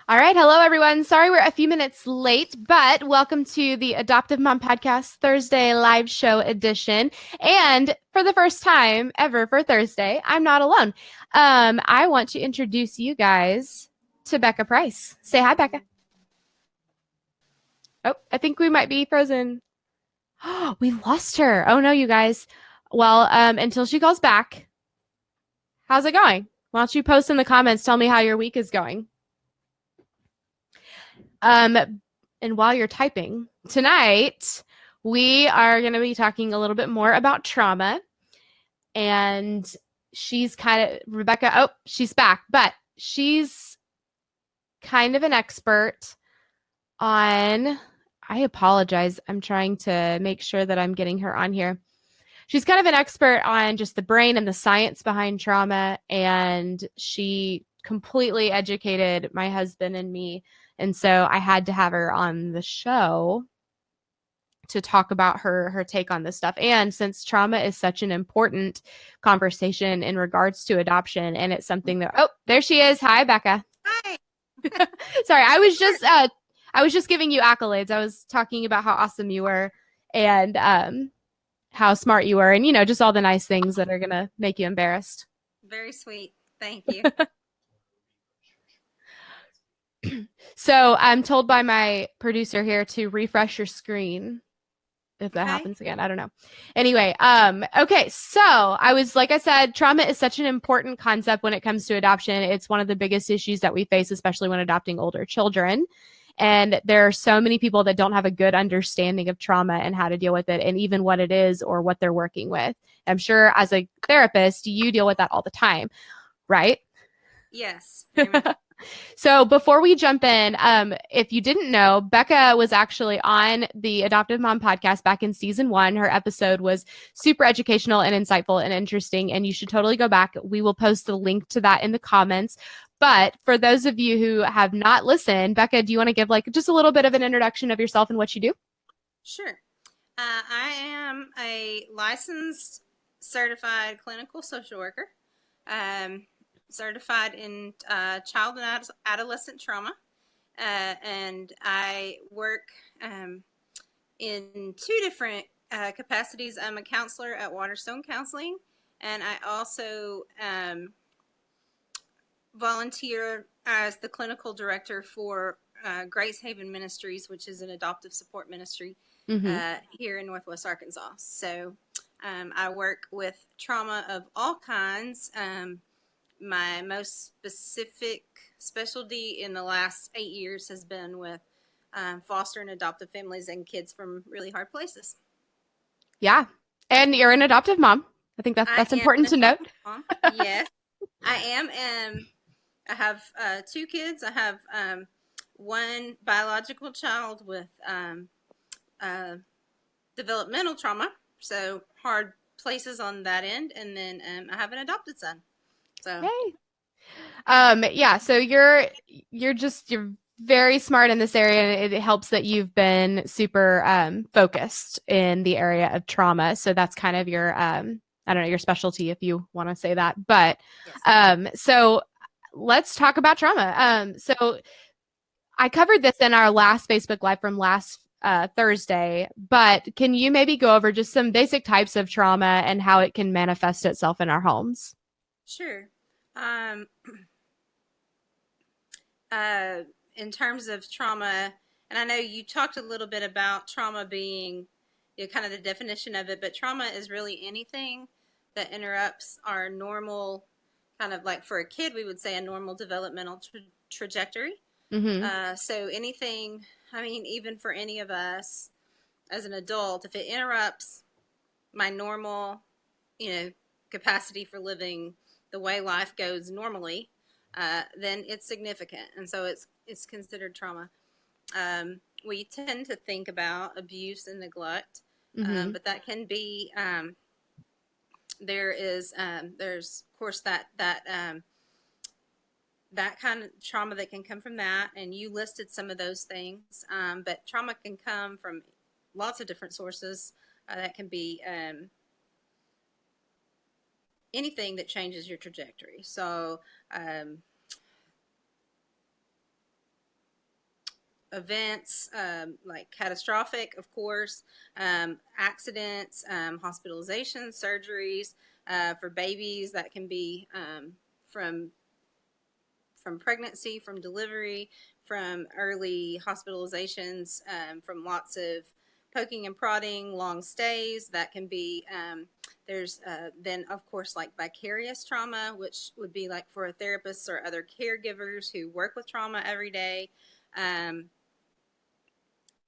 All right. Hello, everyone. Sorry we're a few minutes late, but welcome to the Adoptive Mom Podcast Thursday live show edition. And for the first time ever for Thursday, I'm not alone. I want to introduce you guys to Becca Price. Say hi, Becca. Oh, I think we might be frozen. Oh, we lost her. Oh, no, you guys. Well, until she calls back, how's it going? Why don't you post in the comments? Tell me how your week is going. And while you're typing, tonight we are going to be talking a little bit more about trauma. And she's kind of, Rebekah, oh, she's back, but she's kind of an expert on, I apologize. I'm trying to make sure that I'm getting her on here. She's kind of an expert on just the brain and the science behind trauma. And she completely educated my husband and me. And so I had to have her on the show to talk about her take on this stuff. And since trauma is such an important conversation in regards to adoption, and it's something that there she is. Hi, Becca. Hi. Sorry, I was just giving you accolades. I was talking about how awesome you were and how smart you were, and just all the nice things that are gonna make you embarrassed. Very sweet. Thank you. So I'm told by my producer here to refresh your screen if that Okay. happens again. I don't know. Anyway, okay. So like I said, trauma is such an important concept when it comes to adoption. It's one of the biggest issues that we face, especially when adopting older children. And there are so many people that don't have a good understanding of trauma and how to deal with it and even what it is or what they're working with. I'm sure as a therapist, you deal with that all the time, right? Yes, very much. So before we jump in, if you didn't know, Becca was actually on the Adoptive Mom podcast back in season 1. Her episode was super educational and insightful and interesting, and you should totally go back. We will post the link to that in the comments. But for those of you who have not listened, Becca, do you want to give just a little bit of an introduction of yourself and what you do? Sure. I am a licensed certified clinical social worker, um, certified in child and adolescent trauma, and I work in two different capacities. I'm a counselor at Waterstone Counseling, and I also volunteer as the clinical director for Grace Haven Ministries, which is an adoptive support ministry Mm-hmm. here in Northwest Arkansas. So I work with trauma of all kinds. My most specific specialty in the last 8 years has been with foster and adoptive families and kids from really hard places. Yeah. And you're an adoptive mom. I think I that's am important an to note. adoptive mom. Yes, I am. I have two kids. I have one biological child with uh, developmental trauma, so hard places on that end, and then I have an adopted son. So Yay. Yeah, so you're very smart in this area, and it helps that you've been super focused in the area of trauma. So that's kind of your I don't know, your specialty if you want to say that. But yes, so let's talk about trauma. So I covered this in our last Facebook Live from last Thursday, but can you maybe go over just some basic types of trauma and how it can manifest itself in our homes? sure. Um, uh, in terms of trauma, and I know you talked a little bit about trauma being, kind of the definition of it, but trauma is really anything that interrupts our normal, kind of like for a kid, we would say a normal developmental trajectory. Mm-hmm. So anything, I mean, even for any of us as an adult, if it interrupts my normal, you know, capacity for living the way life goes normally, then it's significant, and so it's considered trauma. We tend to think about abuse and neglect, Mm-hmm. but that can be there's of course that kind of trauma that can come from that, and you listed some of those things. But trauma can come from lots of different sources. That can be anything that changes your trajectory. So, events, like catastrophic, of course, accidents, hospitalizations, surgeries, for babies that can be from pregnancy, from delivery, from early hospitalizations, from lots of poking and prodding, long stays. That can be, there's then, of course, like vicarious trauma, which would be like for therapists or other caregivers who work with trauma every day, um,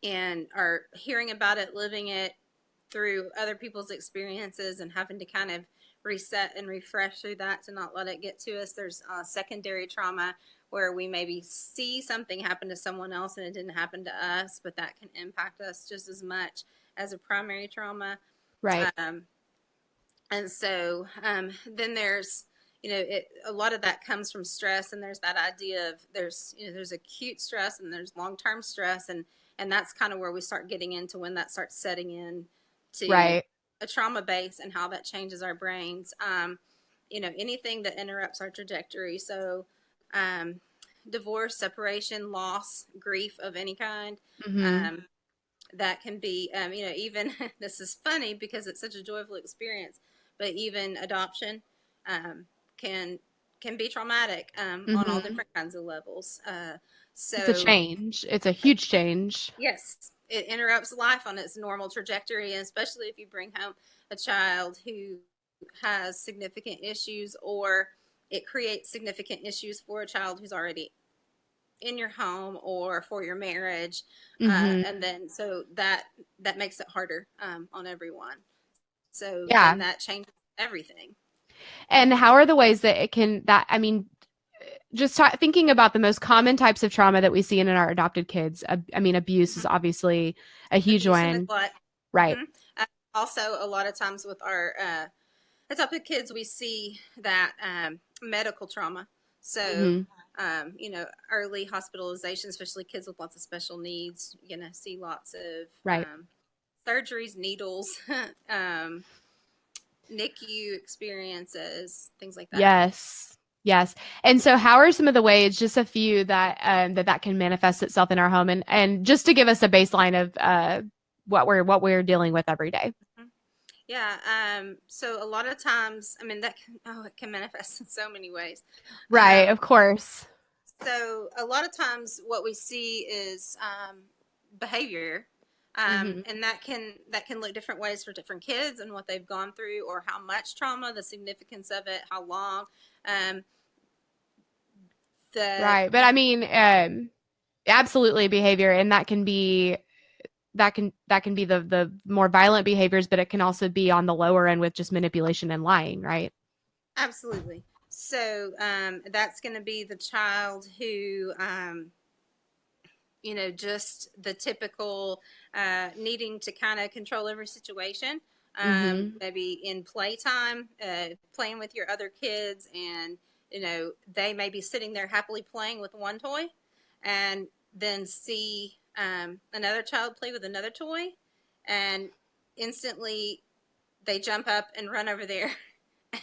and are hearing about it, living it through other people's experiences, and having to kind of reset and refresh through that to not let it get to us. There's secondary trauma, where we maybe see something happen to someone else and it didn't happen to us, but that can impact us just as much as a primary trauma. Right. Um, and so then there's, a lot of that comes from stress, and there's that idea of there's acute stress and there's long-term stress, and that's kind of where we start getting into when that starts setting in to Right. a trauma base and how that changes our brains. Anything that interrupts our trajectory. So um, divorce, separation, loss, grief of any kind. Mm-hmm. Um, that can be, even this is funny because it's such a joyful experience, but even adoption um, can be traumatic on all Mm-hmm. different kinds of levels. It's a So change. It's a huge change. yes, it interrupts life on its normal trajectory, and especially if you bring home a child who has significant issues, or it creates significant issues for a child who's already in your home or for your marriage, Mm-hmm. and then so that makes it harder on everyone. So Yeah. then that changes everything. And how are the ways that it can, that, I mean, just thinking about the most common types of trauma that we see in our adopted kids, I mean, abuse is Mm-hmm. obviously a huge Abuse and one. neglect. Right. Mm-hmm. Also, a lot of times with our adopted kids, we see that medical trauma. So, Mm-hmm. early hospitalization, especially kids with lots of special needs, you're going to see lots of Right. surgeries, needles, NICU experiences, things like that. Yes. Yes. And so how are some of the ways, just a few that that can manifest itself in our home, and just to give us a baseline of what we're dealing with every day. Mhm. Yeah. So a lot of times, I mean, it can manifest in so many ways. Right, of course. So a lot of times what we see is behavior, Mhm. and that can look different ways for different kids and what they've gone through, or how much trauma, the significance of it, how long. Um, the Right. But I mean, absolutely behavior, and that can be the more violent behaviors, but it can also be on the lower end with just manipulation and lying, right? Absolutely. So that's going to be the child who just the typical needing to kind of control every situation. Mhm. Maybe in playtime, playing with your other kids, and they may be sitting there happily playing with one toy, and then see another child play with another toy, and instantly they jump up and run over there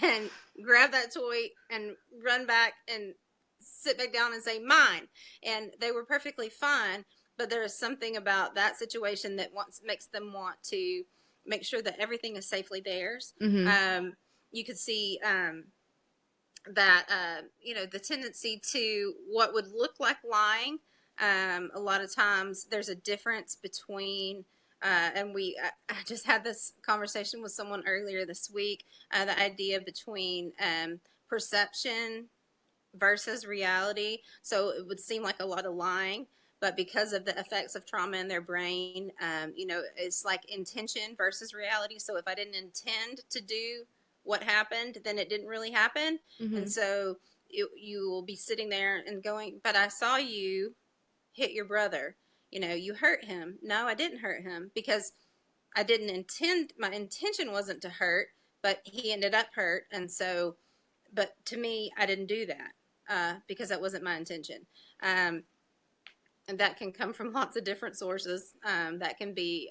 and grab that toy and run back and sit back down and say mine, and they were perfectly fine, but there is something about that situation that makes them want to make sure that everything is safely theirs. Mhm. You could see that the tendency to what would look like lying. A lot of times there's a difference between and I just had this conversation with someone earlier this week. The idea between perception versus reality. So it would seem like a lot of lying, but because of the effects of trauma in their brain, it's like intention versus reality. So if I didn't intend to do what happened, then it didn't really happen. And Mhm. so you will be sitting there and going, but I saw you hit your brother. You hurt him. No, I didn't hurt him, because I didn't intend, my intention wasn't to hurt, but he ended up hurt. And so, but to me, I didn't do that because that wasn't my intention. Um, and that can come from lots of different sources. That can be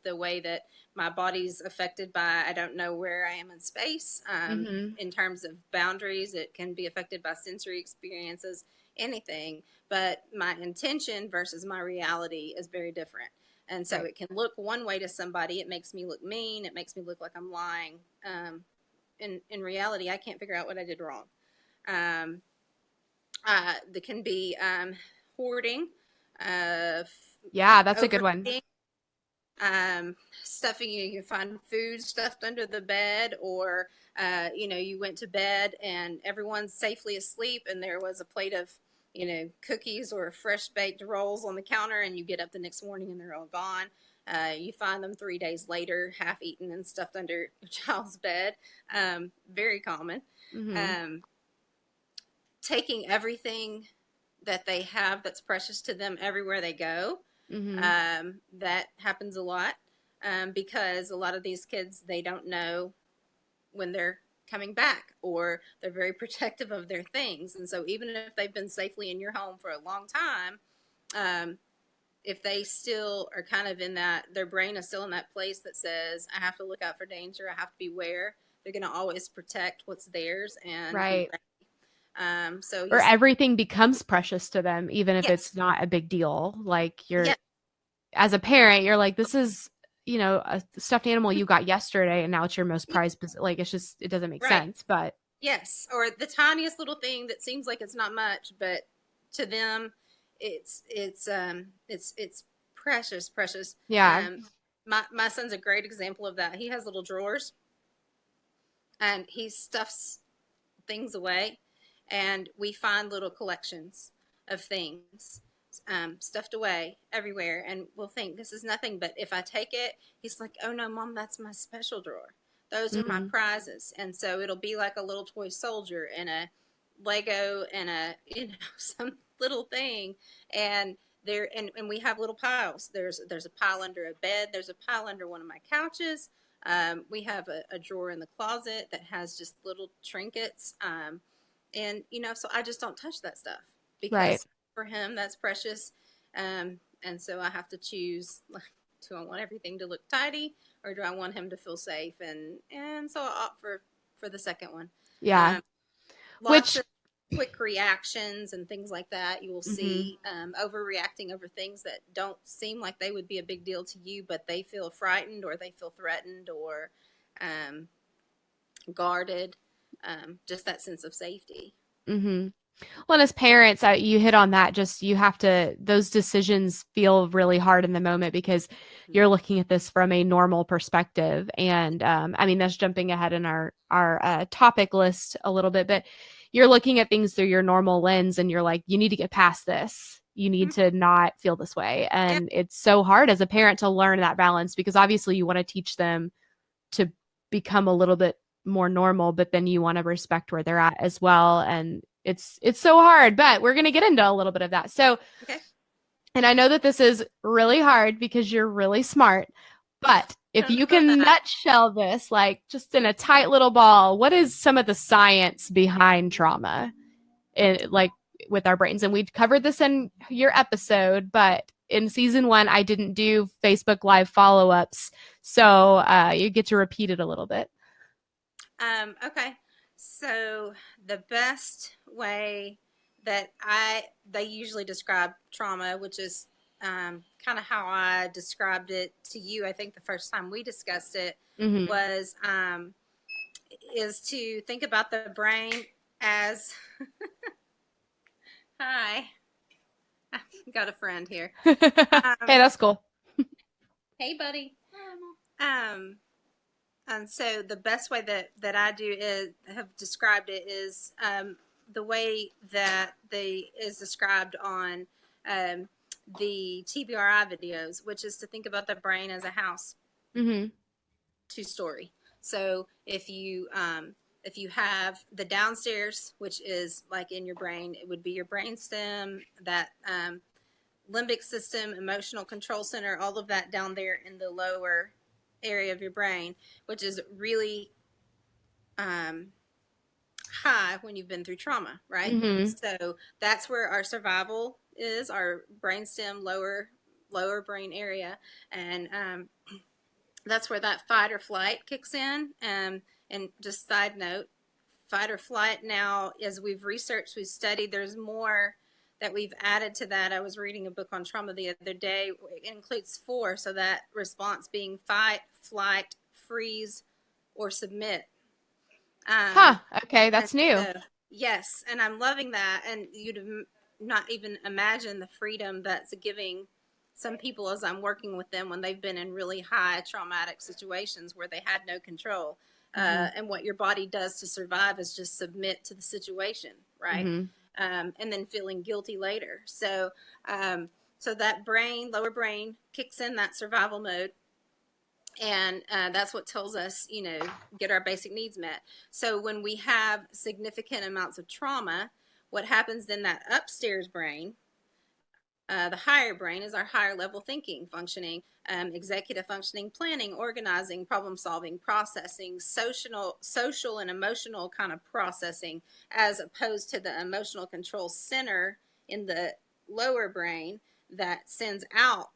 the way that my body's affected by, I don't know where I am in space. Mhm. In terms of boundaries, it can be affected by sensory experiences anything, but my intention versus my reality is very different. And so Right. it can look one way to somebody. It makes me look mean. It makes me look like I'm lying. In reality, I can't figure out what I did wrong. Um, there can be hoarding, uh, Yeah, that's a good one. overeating, stuffing. You find food stuffed under the bed, or you went to bed and everyone's safely asleep, and there was a plate of cookies or fresh baked rolls on the counter, and you get up the next morning and they're all gone. You find them 3 days later, half eaten and stuffed under your child's bed. Very common. Mm-hmm. Um, Taking everything that they have that's precious to them everywhere they go. Mm-hmm. That happens a lot, because a lot of these kids, they don't know when they're coming back, or they're very protective of their things. And so even if they've been safely in your home for a long time, um, if they still are kind of in that, their brain is still in that place that says, I have to look out for danger, I have to beware, they're going to always protect what's theirs and be Right. ready. So you Or see, everything becomes precious to them, even if it's yes, not a big deal. Like you're, yes, as a parent, you're like, this is, a stuffed animal you got yesterday, and now it's your most prized. Like it's just, it doesn't make right. sense. But Yes, or the tiniest little thing that seems like it's not much, but to them, it's precious, precious. yeah. My son's a great example of that. He has little drawers, and he stuffs things away, and we find little collections of things, stuffed away everywhere, and we'll think this is nothing, but if I take it, he's like, oh no, mom, that's my special drawer, those are my Mm-hmm. prizes. And so it'll be like a little toy soldier and a Lego and a some little thing. And and we have little piles. There's a pile under a bed, there's a pile under one of my couches. We have a drawer in the closet that has just little trinkets. And so I just don't touch that stuff, Right. because for him that's precious. And so I have to choose, do I want everything to look tidy, or do I want him to feel safe? And so I opt for the second one. Yeah. um, Lots Which, of quick reactions and things like that. You will mm-hmm. see overreacting over things that don't seem like they would be a big deal to you, but they feel frightened, or they feel threatened, or um, guarded. Just that sense of safety. Mm-hmm. Well, and as parents, you hit on that. Just you have to, those decisions feel really hard in the moment because Mm-hmm. you're looking at this from a normal perspective. And I mean, that's jumping ahead in our topic list a little bit, but you're looking at things through your normal lens, and you're like, you need to get past this. You need to not feel this way. Yeah. And it's so hard as a parent to learn that balance, because obviously you want to teach them to become a little bit more normal, but then you want to respect where they're at as well. And it's so hard, but we're going to get into a little bit of that. So, Okay. and I know that this is really hard because you're really smart, but I if don't you know can that. nutshell this, like just in a tight little ball, what is some of the science behind trauma, like with our brains? And we covered this in your episode, but in season 1, I didn't do Facebook Live follow-ups, so you get to repeat it a little bit. Okay. So the best way that they usually describe trauma, which is kind of how I described it to you, I think the first time we discussed it, Mm-hmm. was is to think about the brain as hi, I've got a friend here. Hey, that's cool. Hey, buddy. Um, And so the best way that I do is have described it is the way that they is described on um, the TBRI videos, which is to think about the brain as a house, Mm-hmm. 2-story. So if you have the downstairs, which is like in your brain, it would be your brain stem, that limbic system, emotional control center, all of that down there in the lower area of your brain, which is really um, high when you've been through trauma, right? Mm-hmm. So that's where our survival is, our brainstem, lower brain area, and that's where that fight or flight kicks in. And just side note, fight or flight now, as we've researched, we've studied, there's more. that we've added to that. I was reading a book on trauma the other day. It includes 4, so that response being fight, flight, freeze, or submit. Huh. Okay, And that's new. so, yes, and I'm loving that. And you'd not even imagine the freedom that's giving some people as I'm working with them when they've been in really high traumatic situations where they had no control. Mm-hmm. And what your body does to survive is just submit to the situation, right? Mm-hmm. And then feeling guilty later. So that brain, lower brain, kicks in that survival mode, and that's what tells us, get our basic needs met. So when we have significant amounts of trauma, what happens then, that upstairs brain, the higher brain, is our higher level thinking, functioning, executive functioning, planning, organizing, problem solving, processing, social and emotional kind of processing, as opposed to the emotional control center in the lower brain that sends out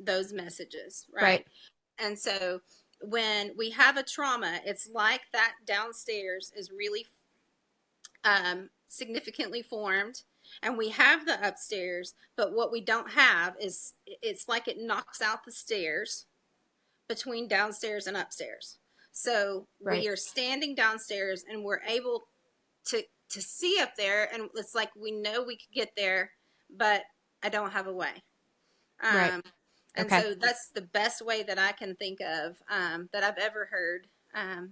those messages, right? Right. And so when we have a trauma, it's like that downstairs is really significantly formed, and we have the upstairs, but what we don't have is, it's like it knocks out the stairs between downstairs and upstairs. So we Right. are standing downstairs and we're able to see up there, and it's like we know we could get there, but I don't have a way. Right. Um, and Okay. so that's the best way that I can think of, that I've ever heard,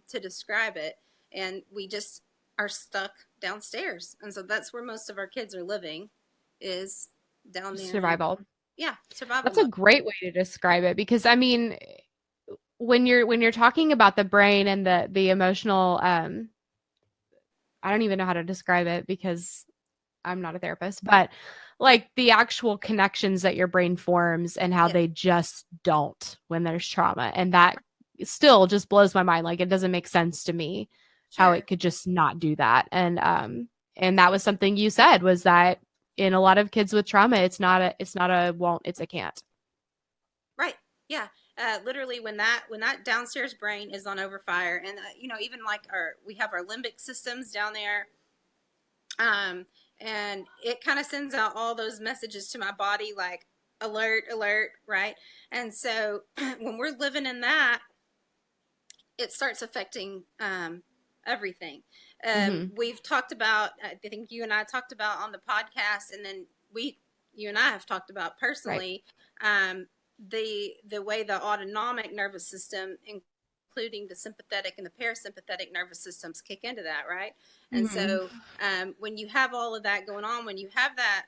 to describe it. And we just are stuck downstairs. And so that's where most of our kids are living, is down there in, Survival. yeah, survival That's a mode. great way to describe it because I mean, when you're talking about the brain and the emotional, I don't even know how to describe it because I'm not a therapist, but like the actual connections that your brain forms and how Yeah, they just don't when there's trauma. And that still just blows my mind. Like it doesn't make sense to me how sure. it could just not do that. And that was something you said, was that in a lot of kids with trauma, it's not a won't, it's a can't. Right. Yeah. Literally, when that downstairs brain is on overfire, and even like we have our limbic systems down there, um, and it kind of sends out all those messages to my body, like alert, alert, right? And so when we're living in that, it starts affecting, everything. Mhm. We've talked about, I think you and I talked about on the podcast, and then you and I have talked about Right. personally, um, the way the autonomic nervous system, including the sympathetic and the parasympathetic nervous systems, kick into that, right? And Mhm. so, when you have all of that going on, when you have that,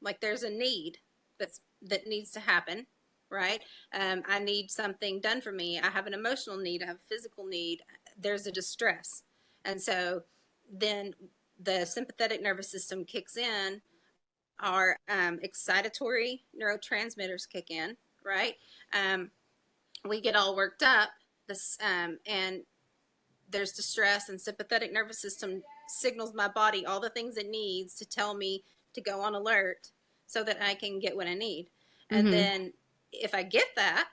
like there's a need that needs to happen, right? I need something done for me. I have an emotional need. I have a physical need. There's a distress, and so then the sympathetic nervous system kicks in. Our excitatory neurotransmitters kick in, right? Um, we get all worked up. And there's distress, and sympathetic nervous system signals my body all the things it needs to tell me to go on alert so that I can get what I need. And Mhm. then if I get that,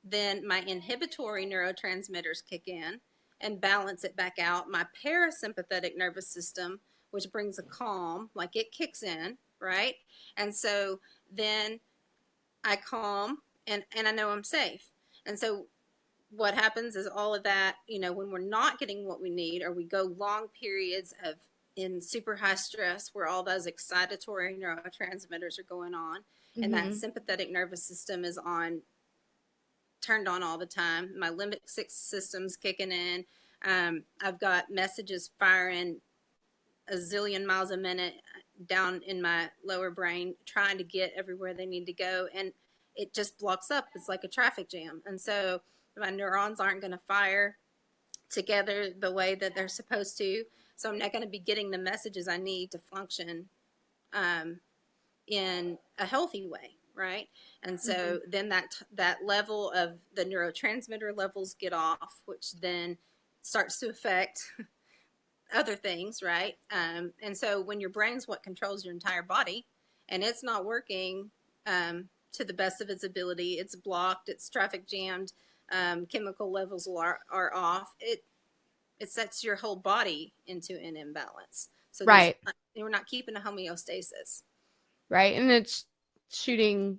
then my inhibitory neurotransmitters kick in and balance it back out. My parasympathetic nervous system, which brings a calm, like it kicks in, right? And so then I calm, and I know I'm safe. And so what happens is all of that, when we're not getting what we need, or we go long periods of in super high stress where all those excitatory neurotransmitters are going on, and that Mhm. sympathetic nervous system is on, turned on all the time. My limbic system's kicking in. I've got messages firing a zillion miles a minute down in my lower brain, trying to get everywhere they need to go, and it just blocks up. It's like a traffic jam, and so my neurons aren't going to fire together the way that they're supposed to. So I'm not going to be getting the messages I need to function, um, in a healthy way, right? And Mhm. so then that level of the neurotransmitter levels get off, which then starts to affect other things, right? And so when your brain's what controls your entire body, and it's not working, to the best of its ability, it's blocked, it's traffic jammed, chemical levels are off. It sets your whole body into an imbalance. So Right. we're not keeping a homeostasis. right? And it's shooting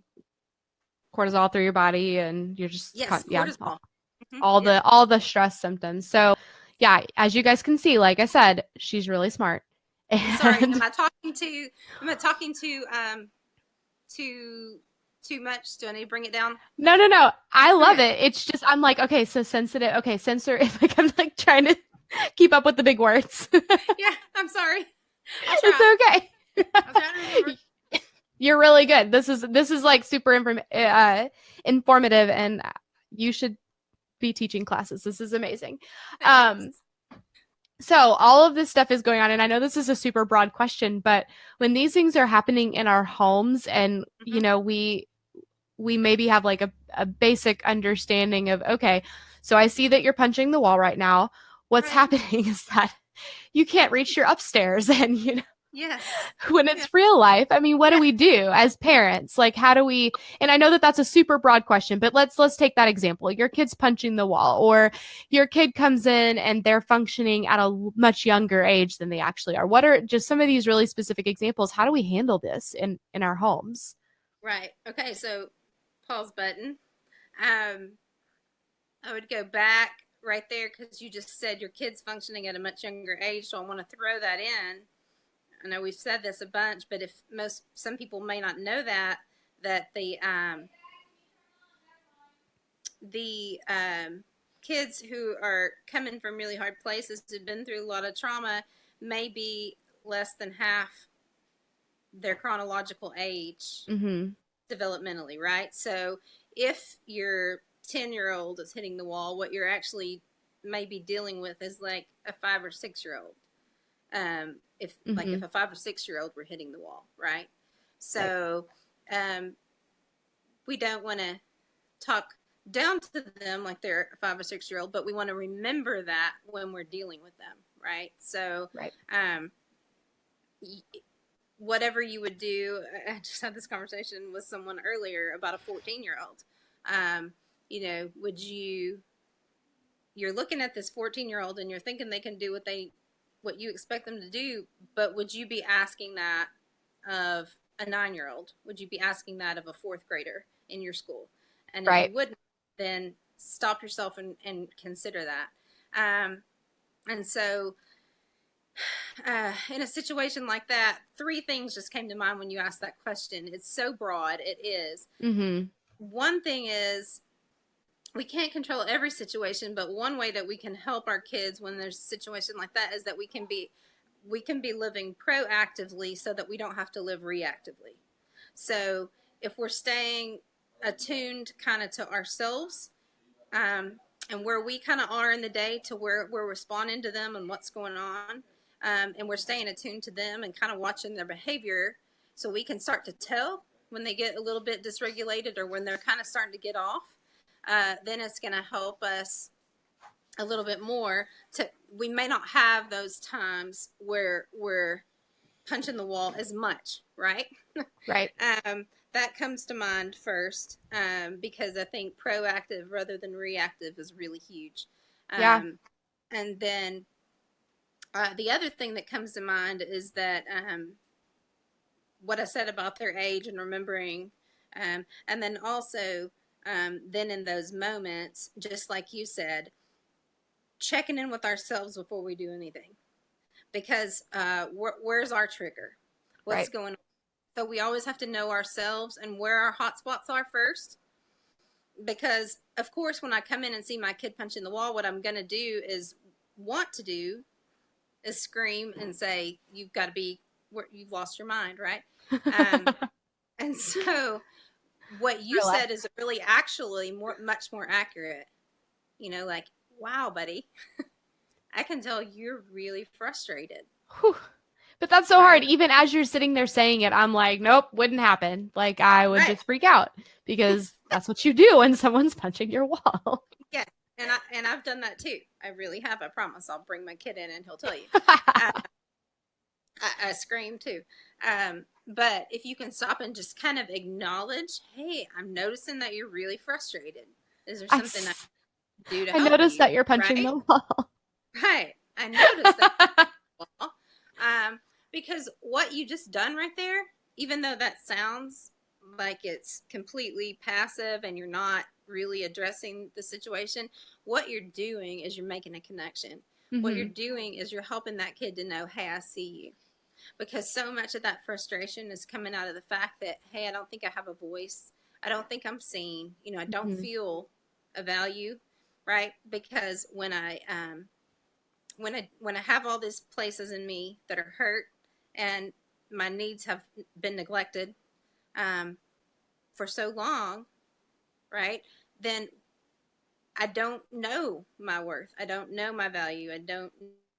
cortisol through your body, and you're just Yes, yeah, cortisol. Yeah. all the stress symptoms. So yeah, as you guys can see, like I said, she's really smart. I'm sorry. Am And I talking to? Am I talking too too much? Do I need to bring it down? no, I love Okay. it. It's just I'm like, okay, so sensitive, okay, censor. Like I'm like trying to keep up with the big words. Yeah. I'm sorry. I'll try. It's okay. I'll try to remember. You're really good. This is like super informative, and you should be teaching classes. This is amazing. Thanks. So all of this stuff is going on, and I know this is a super broad question, but when these things are happening in our homes, and Mm-hmm. we maybe have like a basic understanding of, okay, so I see that you're punching the wall right now. What's Right. happening is that you can't reach your upstairs, and Yes. when Yeah. it's real life, I mean, what do Yeah. we do as parents? Like, how do we, and I know that that's a super broad question, but let's take that example. Your kid's punching the wall, or your kid comes in and they're functioning at a much younger age than they actually are. What are just some of these really specific examples? How do we handle this in our homes? Right. Okay. So pause button. Um, I would go back right there because you just said your kid's functioning at a much younger age. So I want to throw that in. I know we've said this a bunch, but if some people may not know that the kids who are coming from really hard places, who've been through a lot of trauma, may be less than half their chronological age Mm-hmm. developmentally, right? So if your 10-year-old is hitting the wall, what you're actually maybe dealing with is like a 5 or 6 year old. If Mm-hmm. a 5 or 6 year old were hitting the wall, right? Right. So um, we don't want to talk down to them like they're a 5 or 6 year old, but we want to remember that when we're dealing with them, right? So Right. um, whatever you would do, I just had this conversation with someone earlier about a 14-year-old. Would you're looking at this 14-year-old and you're thinking they can do what you expect them to do, but would you be asking that of a 9-year-old? Would you be asking that of a fourth grader in your school? And if you Right. wouldn't, then stop yourself and consider that. And so in a situation like that, three things just came to mind when you asked that question. It's so broad. It is. Mm-hmm. One thing is we can't control every situation, but one way that we can help our kids when there's a situation like that is that we can be living proactively so that we don't have to live reactively. So if we're staying attuned kind of to ourselves, and where we kind of are in the day to where we're responding to them and what's going on, and we're staying attuned to them and kind of watching their behavior, so we can start to tell when they get a little bit dysregulated or when they're kind of starting to get off. Then it's going to help us a little bit more. We may not have those times where we're punching the wall as much, right? Right. That comes to mind first, because I think proactive rather than reactive is really huge. Yeah. Um, and then the other thing that comes to mind is that what I said about their age and remembering, and then also then in those moments, just like you said, checking in with ourselves before we do anything, because where's our trigger? What's Right. going on? So we always have to know ourselves and where our hot spots are first. Because of course, when I come in and see my kid punching the wall, what I'm going to do is scream and say, "You've got to be, you've lost your mind," right? Um, and so, what you Real life. said is really actually much more accurate. Like, wow, buddy, I can tell you're really frustrated, Whew. But that's so hard. right? Even as you're sitting there saying it, I'm like, nope, wouldn't happen. Like I would Right. just freak out because that's what you do when someone's punching your wall. Yeah. And I've done that too. I really have. I promise. I'll bring my kid in and he'll tell you. Uh, I scream too. But if you can stop and just kind of acknowledge, hey, I'm noticing that you're really frustrated. Is there I, something I can do to I help noticed you? that you're punching Right? the wall. Right. I noticed that. Well, because what you just done right there even though that sounds like it's completely passive and you're not really addressing the situation, what you're doing is you're making a connection. What you're Mm-hmm. doing is you're helping that kid to know, hey, I see you. Because so much of that frustration is coming out of the fact that, hey, I don't think I have a voice. I don't think I'm seen. You know, I don't Mm-hmm. feel a value, right? Because when I have all these places in me that are hurt and my needs have been neglected um, for so long, right? Then I don't know my worth. I don't know my value. I don't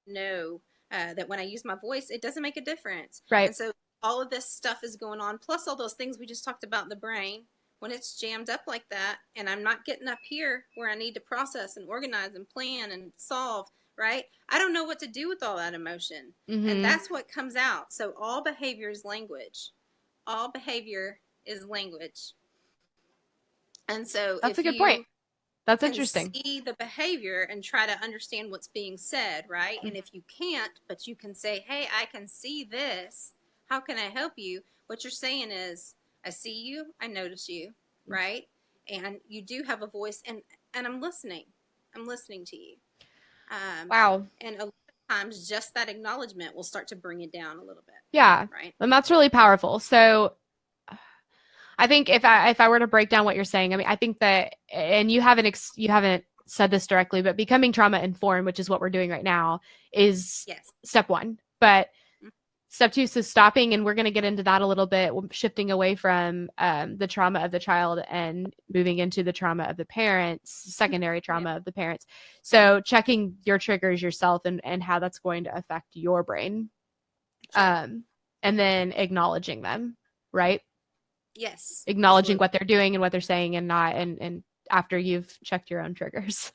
know that when I use my voice, it doesn't make a difference. Right. And so all of this stuff is going on, plus all those things we just talked about in the brain. When it's jammed up like that, and I'm not getting up here where I need to process and organize and plan and solve, right? I don't know what to do with all that emotion. And Mm-hmm. that's what comes out. So all behavior is language. All behavior is language. And so That's a if good point. you That's can interesting. see the behavior and try to understand what's being said, right? And if you can't, but you can say, hey, I can see this. How can I help you? What you're saying is, I see you, I notice you, right? And you do have a voice, and I'm listening. I'm listening to you. Um, Wow. and a lot of times, just that acknowledgement will start to bring it down a little bit, Yeah. right? And that's really powerful. So I think if I were to break down what you're saying, I mean, I think that, and you haven't said this directly, but becoming trauma informed, which is what we're doing right now, is Yes. step one. But step two is stopping, and we're going to get into that a little bit, shifting away from the trauma of the child and moving into the trauma of the parents, secondary Yep. trauma of the parents. So checking your triggers yourself and how that's going to affect your brain, Sure. and then acknowledging them, right? Yes. Acknowledging Absolutely. what they're doing and what they're saying and not, and after you've checked your own triggers.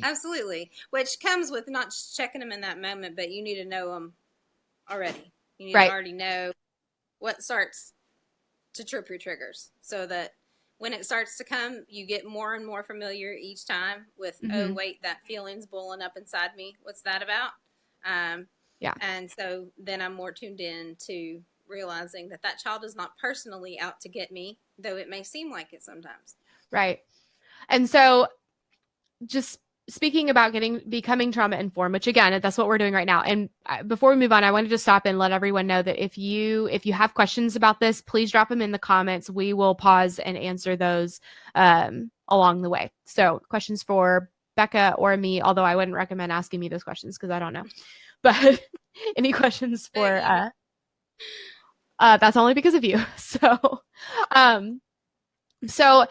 Absolutely. Which comes with not just checking them in that moment, but you need to know them already. You need to Right. already know what starts to trip your triggers so that when it starts to come, you get more and more familiar each time with, oh, Mm-hmm. wait, that feeling's boiling up inside me. What's that about? Um, Yeah. and so then I'm more tuned in to realizing that that child is not personally out to get me, though it may seem like it sometimes. Right. And so just speaking about becoming trauma informed, which again, that's what we're doing right now. And before we move on, I wanted to stop and let everyone know that if you have questions about this, please drop them in the comments. We will pause and answer those along the way. So questions for Becca or me, although I wouldn't recommend asking me those questions because I don't know. But any questions for that's only because of you. Um, so,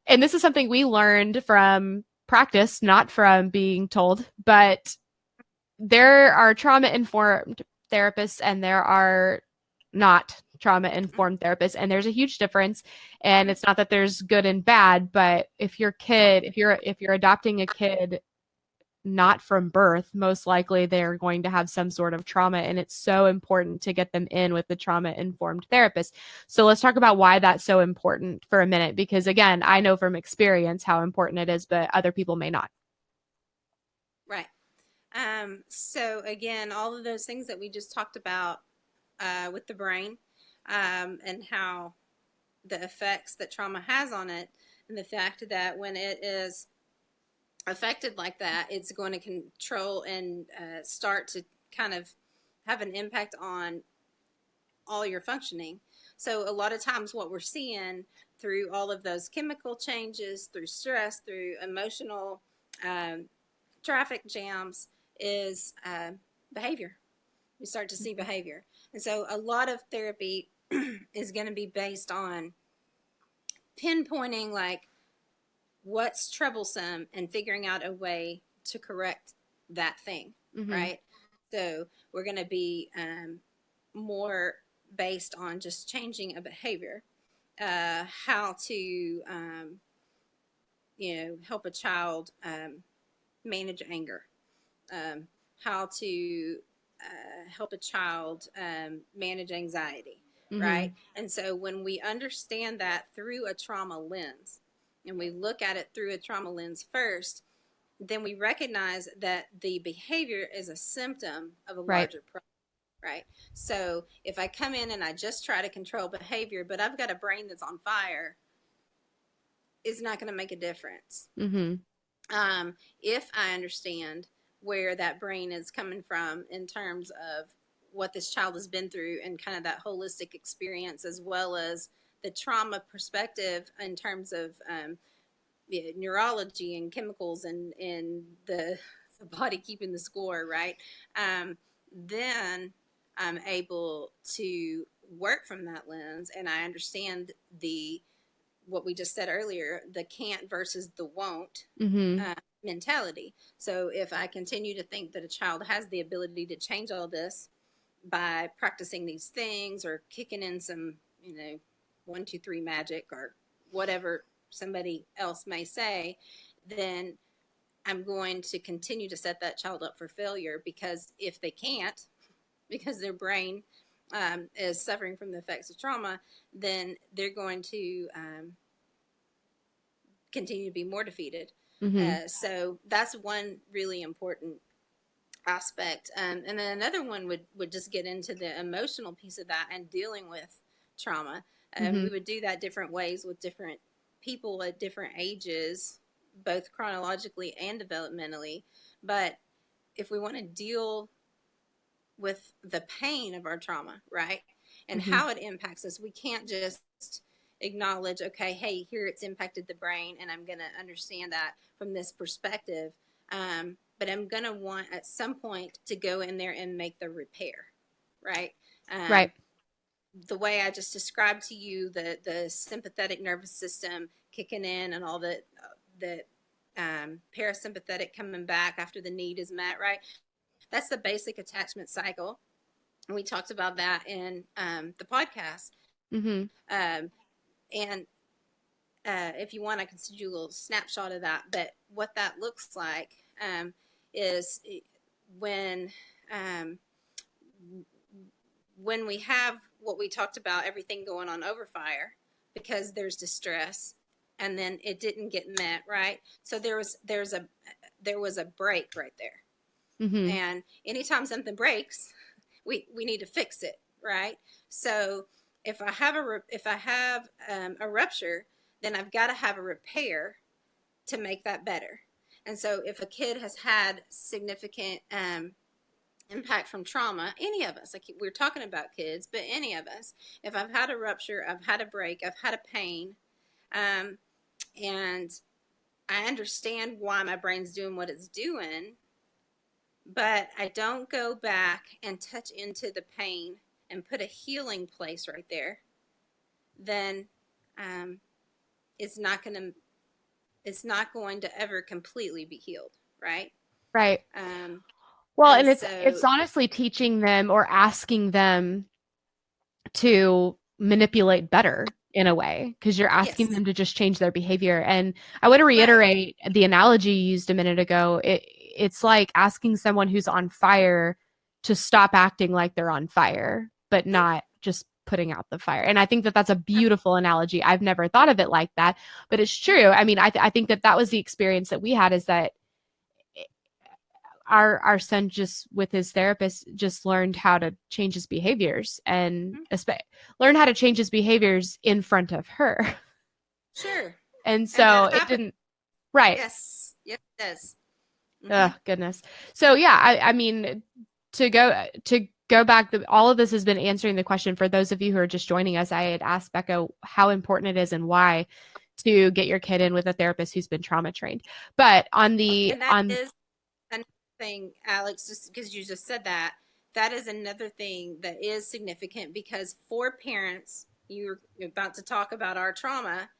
and this is something we learned from practice, not from being told, but there are trauma informed therapists and there are not trauma informed therapists, and there's a huge difference. And it's not that there's good and bad, but if you're adopting a kid not from birth, most likely they're going to have some sort of trauma. And it's so important to get them in with the trauma informed therapist. So let's talk about why that's so important for a minute, because again, I know from experience how important it is, but other people may not. Right. So again, all of those things that we just talked about with the brain and how the effects that trauma has on it, and the fact that when it is affected like that, it's going to control and start to kind of have an impact on all your functioning. So a lot of times, what we're seeing through all of those chemical changes, through stress, through emotional um, traffic jams, is behavior. We start to see behavior. And so a lot of therapy is going to be based on pinpointing like what's troublesome and figuring out a way to correct that thing, Mm-hmm. right? So we're going to be more based on just changing a behavior, how to, help a child manage anger, um, how to help a child manage anxiety, Mm-hmm. right? And so when we understand that through a trauma lens, and we look at it through a trauma lens first, then we recognize that the behavior is a symptom of a Right. larger problem. right? So if I come in and I just try to control behavior, but I've got a brain that's on fire, it's not going to make a difference. Mm-hmm. If I understand where that brain is coming from in terms of what this child has been through and kind of that holistic experience, as well as the trauma perspective in terms of neurology and chemicals and the body keeping the score, right? Then I'm able to work from that lens, and I understand the what we just said earlier, the can't versus the won't Mm-hmm. uh, mentality. So if I continue to think that a child has the ability to change all this by practicing these things or kicking in some, 1, 2, 3 magic or whatever somebody else may say, then I'm going to continue to set that child up for failure, because if they can't, because their brain is suffering from the effects of trauma, then they're going to continue to be more defeated. Mm-hmm. So that's one really important aspect. And then another one would just get into the emotional piece of that and dealing with trauma. Mm-hmm. We would do that different ways with different people at different ages, both chronologically and developmentally. But if we want to deal with the pain of our trauma, right? And Mm-hmm. how it impacts us. We can't just acknowledge, okay, hey, here it's impacted the brain, and I'm going to understand that from this perspective. But I'm going to want at some point to go in there and make the repair, right? Right. The way I just described to you, the sympathetic nervous system kicking in and all the parasympathetic coming back after the need is met, right? That's the basic attachment cycle. And we talked about that in the podcast. Mm-hmm. And if you want, I can send you a little snapshot of that. But what that looks like is when um, when we have what we talked about, everything going on over fire, because there's distress, and then it didn't get met, right? So there was a break right there. Mm-hmm. And anytime something breaks, we need to fix it, right? So if I have a rupture, then I've got to have a repair to make that better. And so if a kid has had significant impact from trauma, any of us, like we're talking about kids, but any of us, if I've had a rupture, I've had a break, I've had a pain, um, and I understand why my brain's doing what it's doing, but I don't go back and touch into the pain and put a healing place right there, then um, it's not going to ever completely be healed, right? Right. Um, Well, and and so it's honestly teaching them or asking them to manipulate better in a way, because you're asking yes, them to just change their behavior. And I want to right, reiterate the analogy you used a minute ago. It's like asking someone who's on fire to stop acting like they're on fire, but not just putting out the fire. And I think that that's a beautiful analogy. I've never thought of it like that, but it's true. I mean, I think that that was the experience that we had, is that our son, just with his therapist, just learned how to change his behaviors, and learn how to change his behaviors in front of her. sure, And and so that it happens. didn't. Right. Yes, yes, it does. Mm-hmm. Oh goodness. So yeah, I mean, to go back, all of this has been answering the question for those of you who are just joining us. I had asked Becca how important it is and why to get your kid in with a therapist who's been trauma trained. But on the And that on is another thing, Alex, just because you just said that, that is another thing that is significant, because for parents, you're about to talk about our trauma.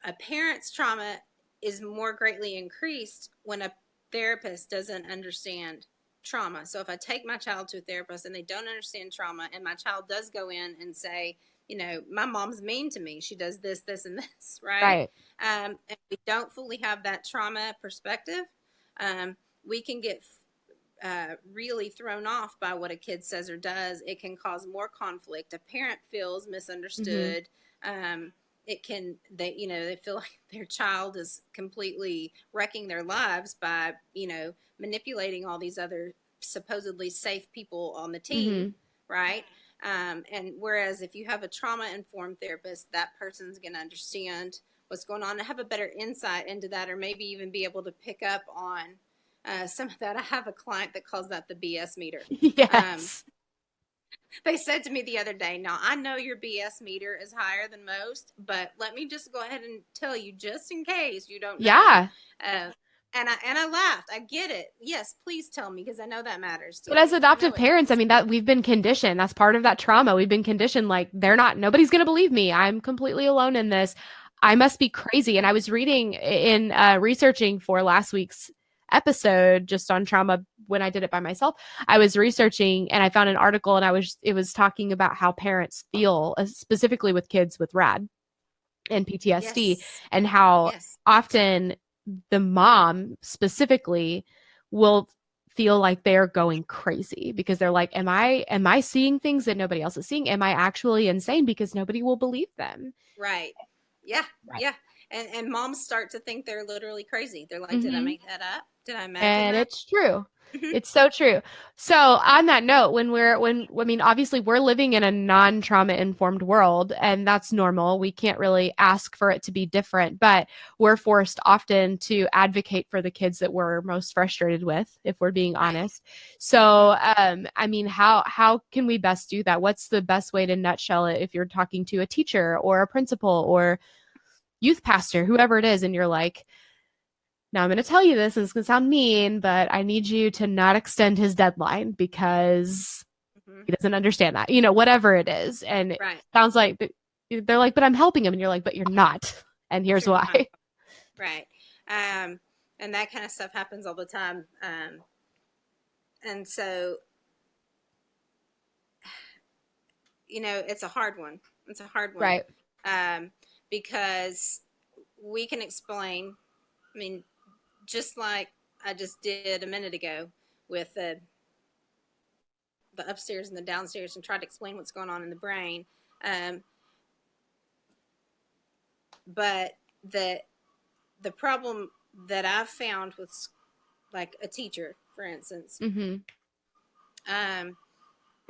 A parent's trauma is more greatly increased when a therapist doesn't understand trauma. So if I take my child to a therapist and they don't understand trauma, and my child does go in and say, my mom's mean to me, she does this, this, and this, right? right. And we don't fully have that trauma perspective, we can get really thrown off by what a kid says or does. It can cause more conflict. A parent feels Mm-hmm. misunderstood. It can they feel like their child is completely wrecking their lives by manipulating all these other supposedly safe people on the team, Mhm. right? And whereas if you have a trauma informed therapist, that person's going to understand what's going on and have a better insight into that, or maybe even be able to pick up on some of that. I have a client that calls that the BS meter. Yes. They said to me the other day, now I know your BS meter is higher than most, but let me just go ahead and tell you, just in case you don't know. Yeah. Uh, and I laughed. I get it. Yes, please tell me, because I know that matters to But as you. I know adoptive it parents, I does. mean, that we've been conditioned. That's part of that trauma. We've been conditioned like nobody's going to believe me. I'm completely alone in this. I must be crazy. And I was reading in researching for last week's episode just on trauma when I did it by myself. I was researching and I found an article and it was talking about how parents feel specifically with kids with RAD and PTSD Yes. and how Yes. often the mom specifically will feel like they're going crazy because they're like, am I seeing things that nobody else is seeing? Am I actually insane? Because nobody will believe them. Right. Yeah. Right. Yeah. And moms start to think they're literally crazy. They're like, did I Mm-hmm. make that up? Did I imagine And that? it's true. Mm-hmm. It's so true. So on that note, I mean, obviously we're living in a non-trauma informed world, and that's normal. We can't really ask for it to be different, but we're forced often to advocate for the kids that we're most frustrated with, if we're being Right. honest. So, I mean, how can we best do that? What's the best way to nutshell it if you're talking to a teacher or a principal or youth pastor, whoever it is, and you're like, now I'm going to tell you this, and it's going to sound mean, but I need you to not extend his deadline because Mm-hmm. he doesn't understand that, whatever it is. And it Right. sounds like they're like, but I'm helping him. And you're like, but you're not. And But here's you're not. why. Right. Um, and that kind of stuff happens all the time. And so, it's a hard one. It's a hard one. Right. Um, because we can explain, I mean, just like I just did a minute ago with the upstairs and the downstairs, and tried to explain what's going on in the brain. Um, but the problem that I've found with, like, a teacher, for instance, Mm-hmm. um,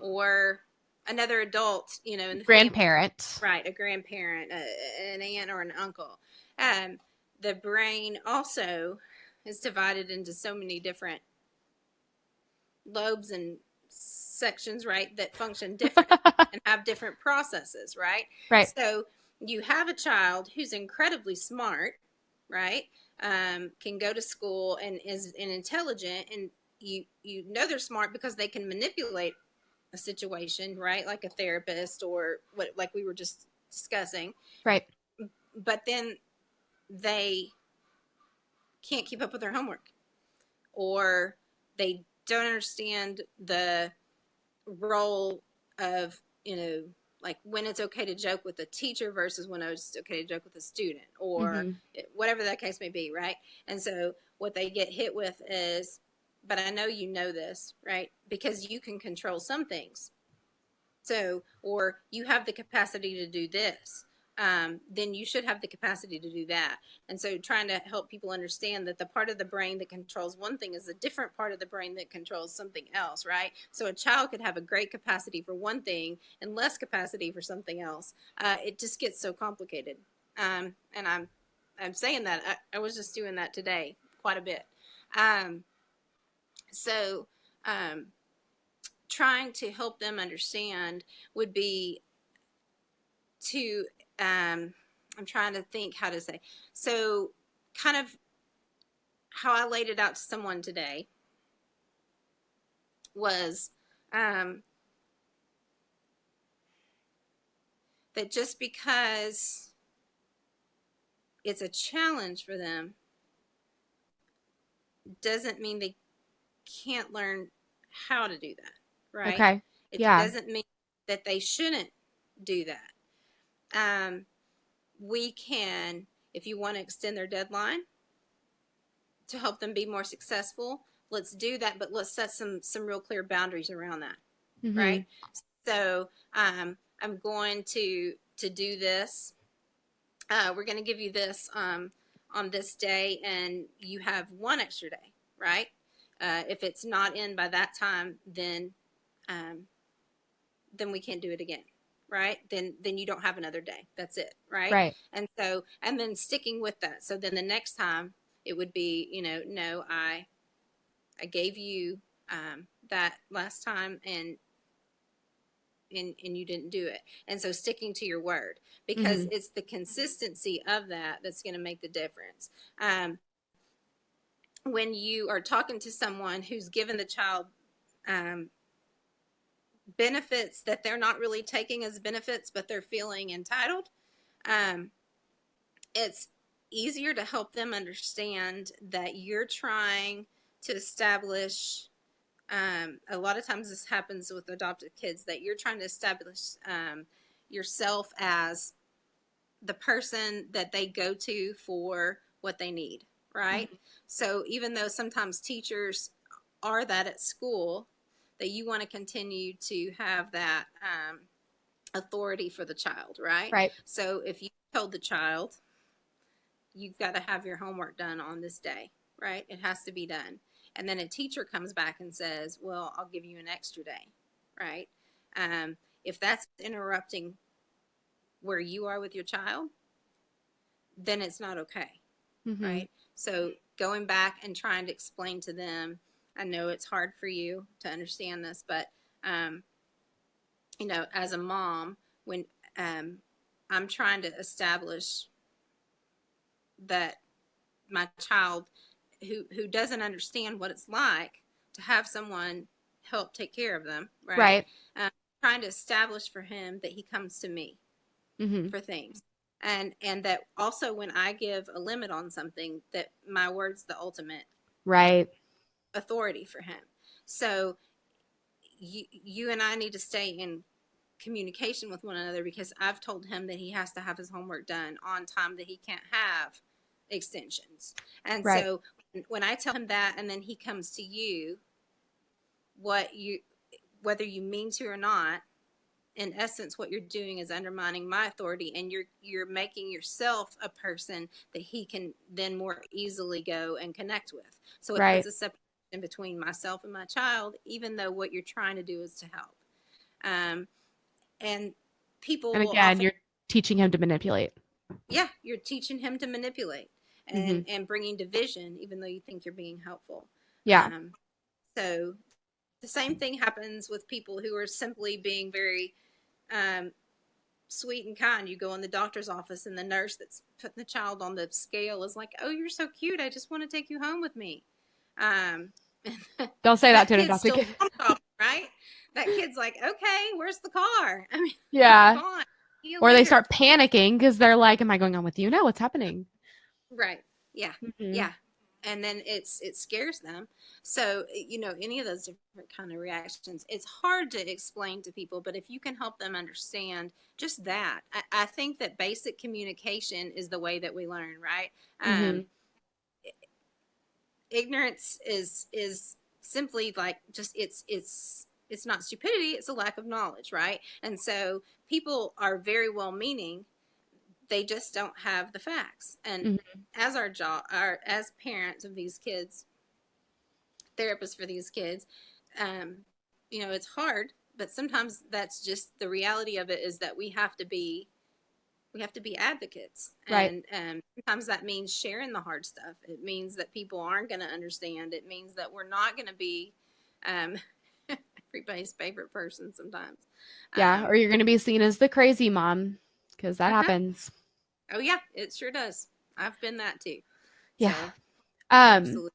or another adult, in the family, Grandparent. right? A grandparent, an aunt, or an uncle. Um, the brain also is divided into so many different lobes and sections, right, that function different and have different processes, right? Right. So you have a child who's incredibly smart, right? Can go to school and is intelligent, and you know they're smart because they can manipulate a situation, right? Like a therapist, or what, like we were just discussing. Right. But then they can't keep up with their homework, or they don't understand the role of, like when it's okay to joke with a teacher versus when it's okay to joke with a student, or Mm-hmm. whatever that case may be, right? And so what they get hit with is, but I know you know this, right? Because you can control some things. So, or you have the capacity to do this, then you should have the capacity to do that. And so, trying to help people understand that the part of the brain that controls one thing is a different part of the brain that controls something else, right? So, a child could have a great capacity for one thing and less capacity for something else. It just gets so complicated. And I'm saying that I was just doing that today quite a bit. Um, so, um, trying to help them understand would be to, I'm trying to think how to say, so kind of how I laid it out to someone today was, um, that just because it's a challenge for them doesn't mean they can't learn how to do that, right? Okay. It Yeah. doesn't mean that they shouldn't do that. Um, we can, if you want to extend their deadline to help them be more successful, let's do that, but let's set some real clear boundaries around that, Mm-hmm. right? So, I'm going to do this. We're going to give you this, on this day, and you have one extra day, right? If it's not in by that time, um, then we can't do it again, right? Then you don't have another day. That's it, right? Right. And then sticking with that. So then the next time it would be, no, I gave you that last time, and you didn't do it. And so sticking to your word, because it's the consistency of that that's going to make the difference. When you are talking to someone who's given the child um, benefits that they're not really taking as benefits, but they're feeling entitled, um, it's easier to help them understand that you're trying to establish. A lot of times this happens with adopted kids, that you're trying to establish yourself as the person that they go to for what they need, right? So even though sometimes teachers are that at school, that you want to continue to have that authority for the child, right? Right. So if you told the child, you've got to have your homework done on this day, right? It has to be done. And then a teacher comes back and says, well, I'll give you an extra day, right? If that's interrupting where you are with your child, then it's not okay, Mm-hmm. right? So going back and trying to explain to them, I know it's hard for you to understand this, but um, as a mom, when I'm trying to establish that my child who doesn't understand what it's like to have someone help take care of them, right? Right. Um, Trying to establish for him that he comes to me Mm-hmm. for things, and that also when I give a limit on something, that my word's the ultimate Right. authority for him. So you and I need to stay in communication with one another, because I've told him that he has to have his homework done on time, that he can't have extensions. And Right. so when I tell him that, and then he comes to you, what you whether you mean to or not, in essence what you're doing is undermining my authority, and you're making yourself a person that he can then more easily go and connect with. So it Right. puts a separation between myself and my child, even though what you're trying to do is to help. And people And will again, often, you're teaching him to manipulate. yeah, you're teaching him to manipulate, Mm-hmm. and bringing division, even though you think you're being helpful. Yeah. um, so the same thing happens with people who are simply being very um, sweet and kind. You go in the doctor's office, and the nurse that's putting the child on the scale is like, oh, you're so cute, I just want to take you home with me. um, Don't say that that to an kid's adopted still kid. right. That kid's like, okay, where's the car? I mean, Yeah. come on, see you Or they later. start panicking because they're like, am I going on with you now? What's happening? Right. Yeah. Mm-hmm. Yeah. And then it scares them. So, any of those different kind of reactions, it's hard to explain to people, but if you can help them understand just that, I think that basic communication is the way that we learn, right? Mm-hmm. Ignorance is simply like, just it's not stupidity, it's a lack of knowledge, right? And so people are very well meaning, they just don't have the facts. And Mm-hmm. as our job, as parents of these kids, therapists for these kids, um, it's hard, but sometimes that's just the reality of it, is that we have to be advocates. Right. And sometimes that means sharing the hard stuff. It means that people aren't going to understand. It means that we're not going to be um, everybody's favorite person sometimes. Yeah. Or um, you're going to be seen as the crazy mom because that uh-huh. happens. Oh yeah, it sure does. I've been that too. Yeah. So Um, absolutely.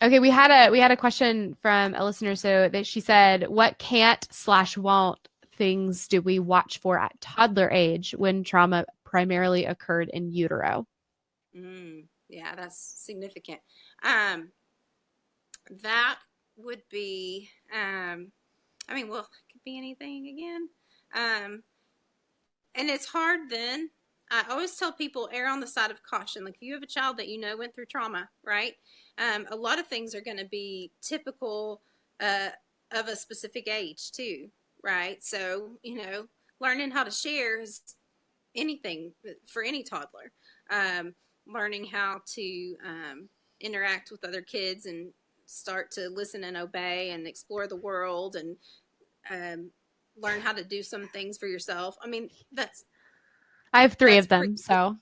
okay. We had a question from a listener. So that she said, what can't/won't things do we watch for at toddler age when trauma primarily occurred in utero? Yeah, that's significant. Um, that would be, well, it could be anything again. Um, and it's hard then. I always tell people, err on the side of caution. Like, if you have a child that went through trauma, right? A lot of things are going to be typical uh, of a specific age too, right? So, learning how to share is anything for any toddler. Um, Learning how to interact with other kids and start to listen and obey and explore the world and um, learn how to do some things for yourself. I mean, I have three that's of pretty them, so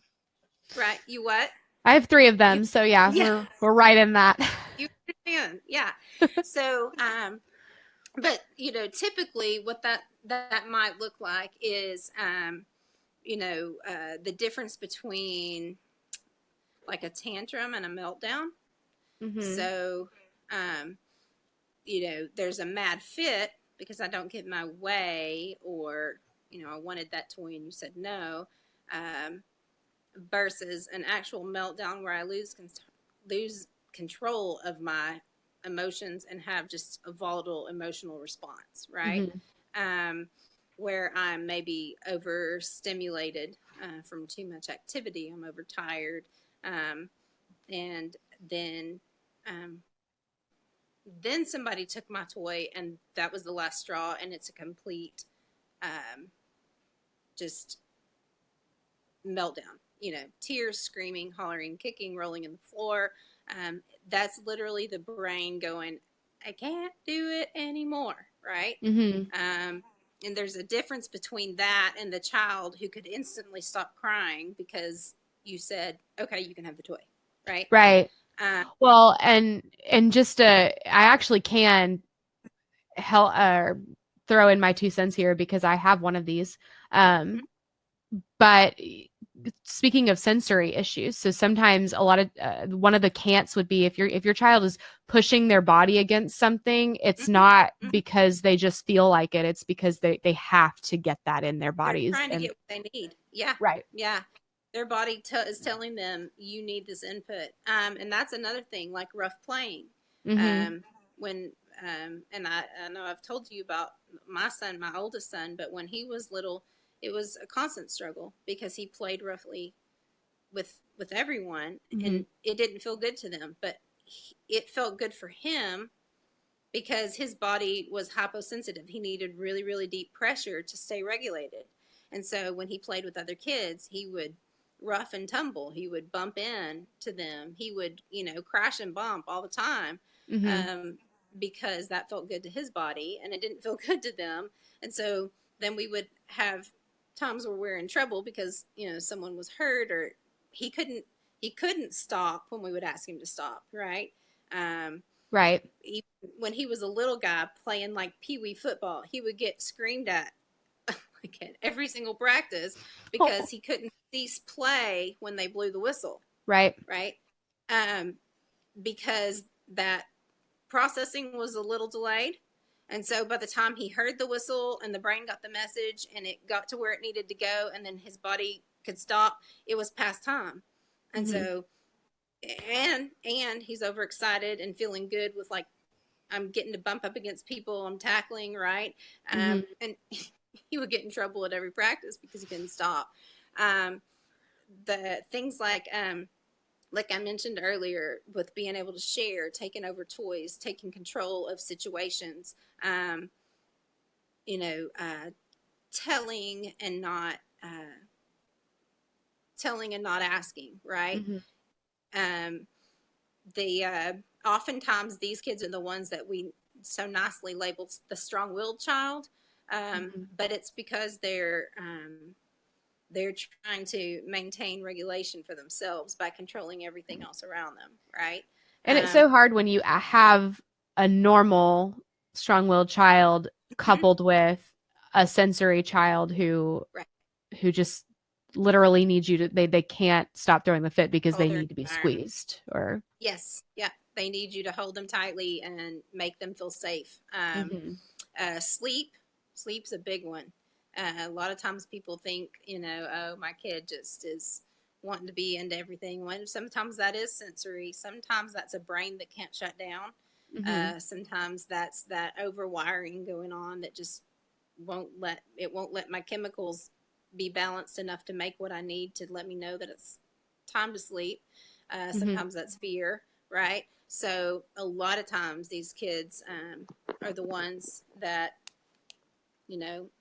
right. You what? I have three of You them, so yeah, yeah. we're right in that. You understand? Yeah. So, but typically, what that might look like is, the difference between like a tantrum and a meltdown. Mm-hmm. So, um, there's a mad fit because I don't get my way, or I wanted that toy and you said no, um, versus an actual meltdown where I lose control of my emotions and have just a volatile emotional response, right? Mm-hmm. Um, where I'm maybe overstimulated from too much activity, I'm overtired, and then um, then somebody took my toy, and that was the last straw, and it's a complete um, just meltdown. Tears, screaming, hollering, kicking, rolling in the floor. That's literally the brain going, I can't do it anymore, right? Mm-hmm. Um, and there's a difference between that and the child who could instantly stop crying because you said, okay, you can have the toy, right? Right. Um, Well, and just I actually can help throw in my 2 cents here because I have one of these. Um, but speaking of sensory issues, so sometimes a lot of one of the can'ts would be if your child is pushing their body against something, it's mm-hmm, not mm-hmm. because they just feel like it, it's because they have to get that in their They're bodies. trying to And get what they need. Yeah, right. yeah. Their body is telling them you need this input, and that's another thing, like rough playing. Mm-hmm. When and I know I've told you about my son, my oldest son, but when he was little, it was a constant struggle because he played roughly with everyone, Mm-hmm. and it didn't feel good to them, but it felt good for him because his body was hyposensitive. He needed really, really deep pressure to stay regulated. And so when he played with other kids, he would rough and tumble. He would bump in to them. He would, crash and bump all the time, Mm-hmm. um, because that felt good to his body and it didn't feel good to them. And so then we would have times where we're in trouble because, someone was hurt or he couldn't he couldn't stop when we would ask him to stop, right? Um, Right. even when he was a little guy playing like pee wee football, he would get screamed at like at every single practice because Oh, he couldn't cease play when they blew the whistle, right. right? Um, because that processing was a little delayed. And so by the time he heard the whistle and the brain got the message and it got to where it needed to go and then his body could stop, it was past time. And Mm-hmm. so and he's overexcited and feeling good with like I'm getting to bump up against people I'm tackling, right? Mm-hmm. And he would get in trouble at every practice because he couldn't stop. Um, the things like I mentioned earlier, with being able to share, taking over toys, taking control of situations, um, you know, uh, telling and not telling and not asking, right? Mm-hmm. Um, the oftentimes these kids are the ones that we so nicely labeled the strong-willed child, Mm-hmm. but it's because they're trying to maintain regulation for themselves by controlling everything else around them, right? And it's Um, so hard when you have a normal strong-willed child mhm, coupled with a sensory child right. who just literally needs you to they can't stop throwing the fit because Control they their need to be environment. squeezed or Yes, yeah. They need you to hold them tightly and make them feel safe. Mhm. Sleep, sleep's a big one. A lot of times people think, oh, my kid just is wanting to be into everything. When sometimes that is sensory. Sometimes that's a brain that can't shut down. Mhm. Sometimes that's that overwiring going on that just won't let my chemicals be balanced enough to make what I need to let me know that it's time to sleep. Mhm. Sometimes that's fear, right? So a lot of times these kids are the ones that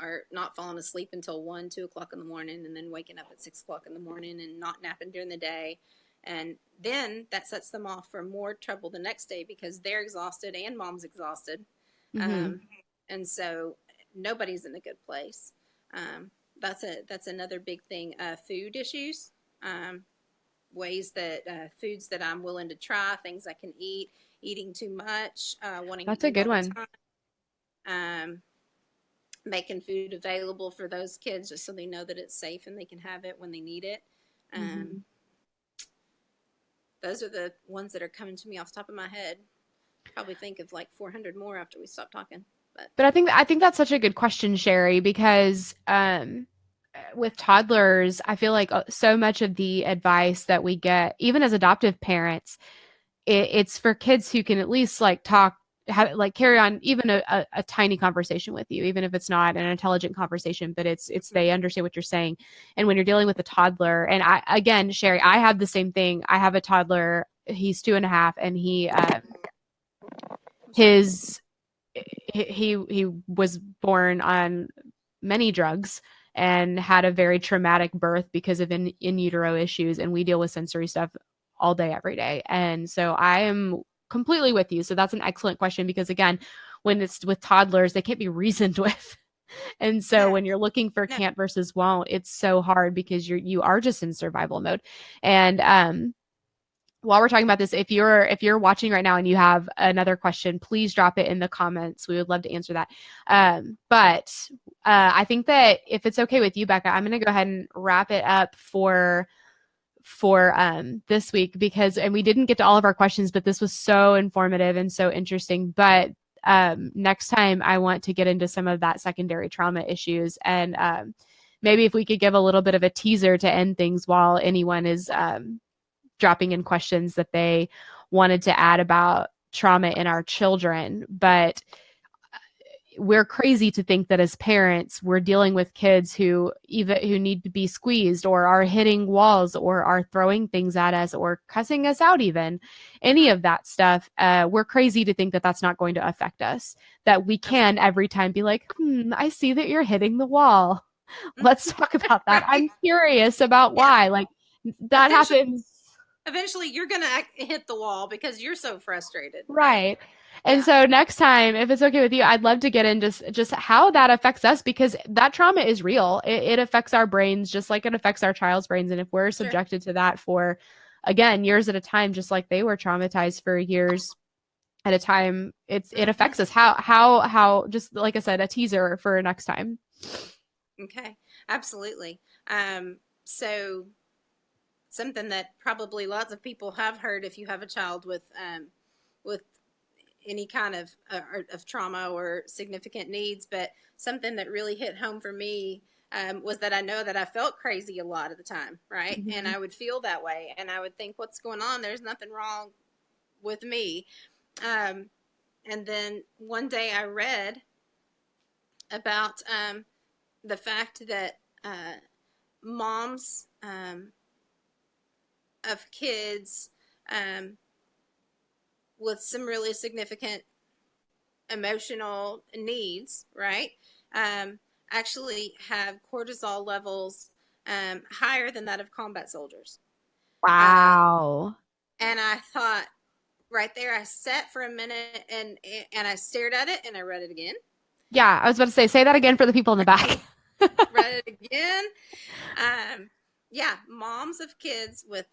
are not falling asleep until 1, 2 o'clock in the morning, and then waking up at 6 o'clock in the morning and not napping during the day. And then that sets them off for more trouble the next day because they're exhausted and mom's exhausted. Mm-hmm. Um, and so nobody's in a good place. That's another big thing. Food issues, ways that foods that I'm willing to try, things I can eat, eating too much, wanting to That's a eat good all the one. time, making food available for those kids just so they know that it's safe and they can have it when they need it. Um, Mm-hmm. those are the ones that are coming to me off the top of my head. Probably think of like 400 more after we stop talking. But But I think that's such a good question, Sherry, because with toddlers, I feel like so much of the advice that we get, even as adoptive parents, it's for kids who can at least like talk, like carry on even a tiny conversation with you, even if it's not an intelligent conversation, but it's they mm-hmm. understand what you're saying. And when you're dealing with a toddler, and I again, Sherry, I have the same thing. I have a toddler. He's 2.5, and I'm sorry. his he was born on many drugs and had a very traumatic birth because of in utero issues, and we deal with sensory stuff all day every day. And so I am completely with you. So that's an excellent question, because again, when it's with toddlers, they can't be reasoned with. And so No, when you're looking for no. can't versus won't, it's so hard because you are just in survival mode. And while we're talking about this, if you're watching right now and you have another question, please drop it in the comments. We would love to answer that. But I think that if it's okay with you, Becca, I'm going to go ahead and wrap it up for this week, because and we didn't get to all of our questions, but this was so informative and so interesting. But next time I want to get into some of that secondary trauma issues, and maybe if we could give a little bit of a teaser to end things while anyone is dropping in questions that they wanted to add about trauma in our children. But we're crazy to think that as parents we're dealing with kids who need to be squeezed, or are hitting walls, or are throwing things at us, or cussing us out, even any Mm-hmm. of that stuff. We're crazy to think that that's not going to affect us, that we can Absolutely. every time be like, I see that you're hitting the wall. Let's Mm-hmm. talk about that. Right. I'm curious about Yeah. why, like, that Eventually, happens. eventually, you're gonna hit the wall because you're so frustrated, right? Right. And Yeah. so next time, if it's okay with you, I'd love to get into just how that affects us, because that trauma is real. It affects our brains just like it affects our child's brains. And if we're Sure. subjected to that for, again, years at a time, just like they were traumatized for years at a time, it Mm-hmm. affects us. How, just like I said, a teaser for next time. Okay. Absolutely. So something that probably lots of people have heard if you have a child with any kind of trauma or significant needs, but something that really hit home for me was that I know that I felt crazy a lot of the time, right? And Mm-hmm. I would feel that way, and I would think, "What's going on? There's nothing wrong with me." Um, and then one day I read about the fact that moms of kids um, with some really significant emotional needs, right, um, actually have cortisol levels higher than that of combat soldiers. Uh, Wow. and I thought, right there, I sat for a minute and I stared at it and I read it again. Yeah, I was about to say that again for the people in the back. Read it again. Yeah, moms of kids with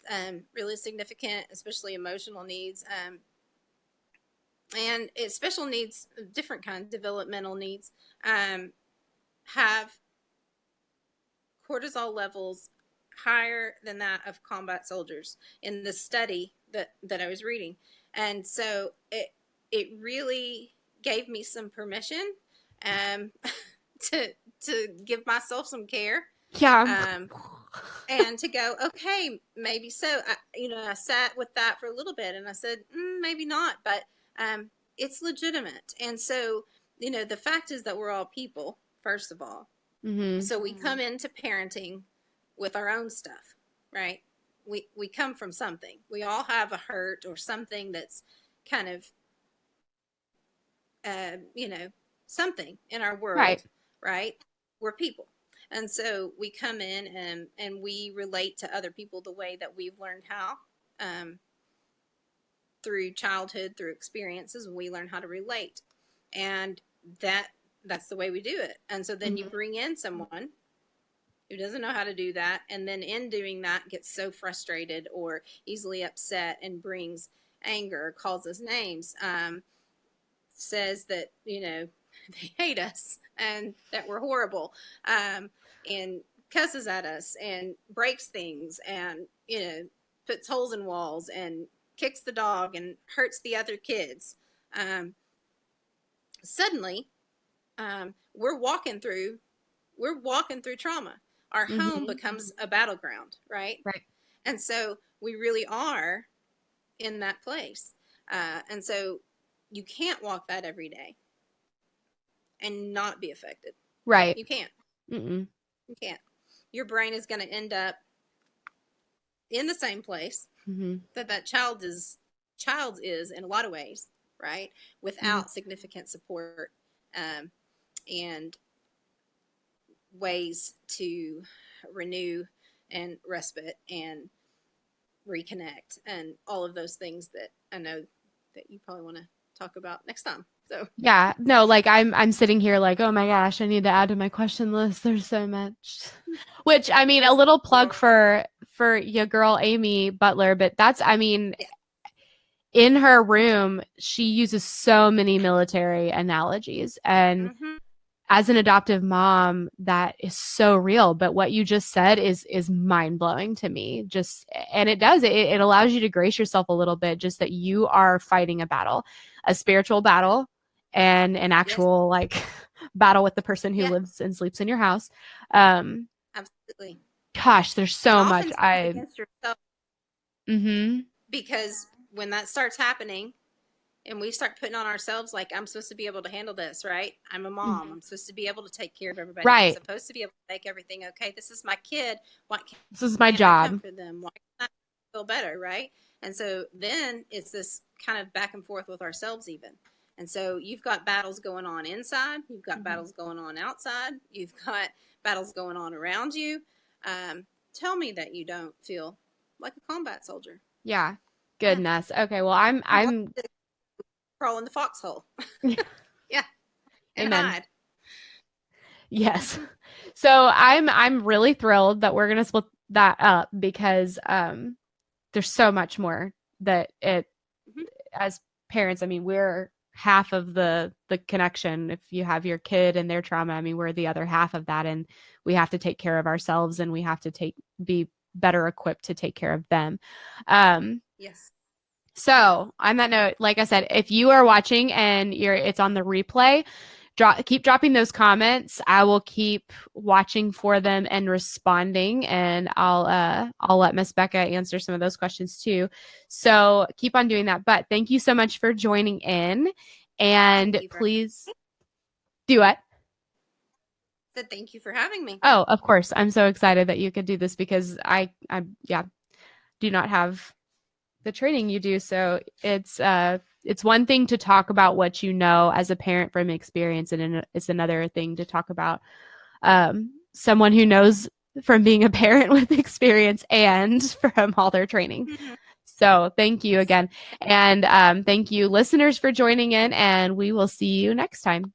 really significant, especially emotional needs, and special needs, different kinds, developmental needs, um, have cortisol levels higher than that of combat soldiers in the study that I was reading. And so it really gave me some permission um, to give myself some care, Yeah. um, and to go, okay, maybe so. I sat with that for a little bit, and I said, maybe not, but it's legitimate. And so, the fact is that we're all people, first of all. Mm-hmm. So we come into parenting with our own stuff, right? We come from something. We all have a hurt or something that's kind of uh, you know something in our Right. world, right? We're people. And so we come in and we relate to other people the way that we've learned how. through childhood, through experiences, we learn how to relate. And that's the way we do it. And so then you bring in someone who doesn't know how to do that, and then in doing that gets so frustrated or easily upset and brings anger, calls us names, says that, they hate us and that we're horrible, and cusses at us and breaks things and, puts holes in walls and kicks the dog and hurts the other kids. Suddenly, we're walking through trauma. Our home becomes a battleground, right? Right. And so we really are in that place. And so you can't walk that every day and not be affected. Right. You can't. Mm-mm. You can't. Your brain is going to end up in the same place that child is in a lot of ways, right? Without significant support, and ways to renew and respite and reconnect and all of those things that I know that you probably want to talk about next time. So yeah, no, like I'm sitting here like, oh my gosh, I need to add to my question list. There's so much. Which I mean, a little plug for your girl Amy Butler, but that's, I mean, in her room, she uses so many military analogies, and as an adoptive mom, that is so real. But what you just said is mind blowing to me. Just, and it does, it allows you to grace yourself a little bit, just that you are fighting a battle, a spiritual battle, and an actual like battle with the person who lives and sleeps in your house. Absolutely. Gosh, there's so much. Against yourself. Because when that starts happening, and we start putting on ourselves like, I'm supposed to be able to handle this, right? I'm a mom. I'm supposed to be able to take care of everybody. Right. I'm supposed to be able to make everything okay. This is my kid. Why can't this is my job. I comfort them? Why can't I feel better, right? And so then it's this kind of back and forth with ourselves even. And so you've got battles going on inside. You've got battles going on outside. You've got battles going on around you. Tell me that you don't feel like a combat soldier. Yeah. Goodness. Okay. Well, I'm crawl in the foxhole. Yeah. And Amen. hide. Yes. So I'm really thrilled that we're gonna split that up, because there's so much more that it as parents, I mean, we're half of the connection. If you have your kid and their trauma, I mean, we're the other half of that, and we have to take care of ourselves, and we have to be better equipped to take care of them. Yes. So on that note, like I said, if you are watching and it's on the replay, keep dropping those comments. I will keep watching for them and responding, and I'll let Miss Becca answer some of those questions too. So keep on doing that. But thank you so much for joining in, and please do what? Said thank you for having me. Oh, of course. I'm so excited that you could do this, because I do not have the training you do. So it's one thing to talk about what you know as a parent from experience, and it's another thing to talk about someone who knows from being a parent with experience and from all their training. So thank you again. And thank you, listeners, for joining in, and we will see you next time.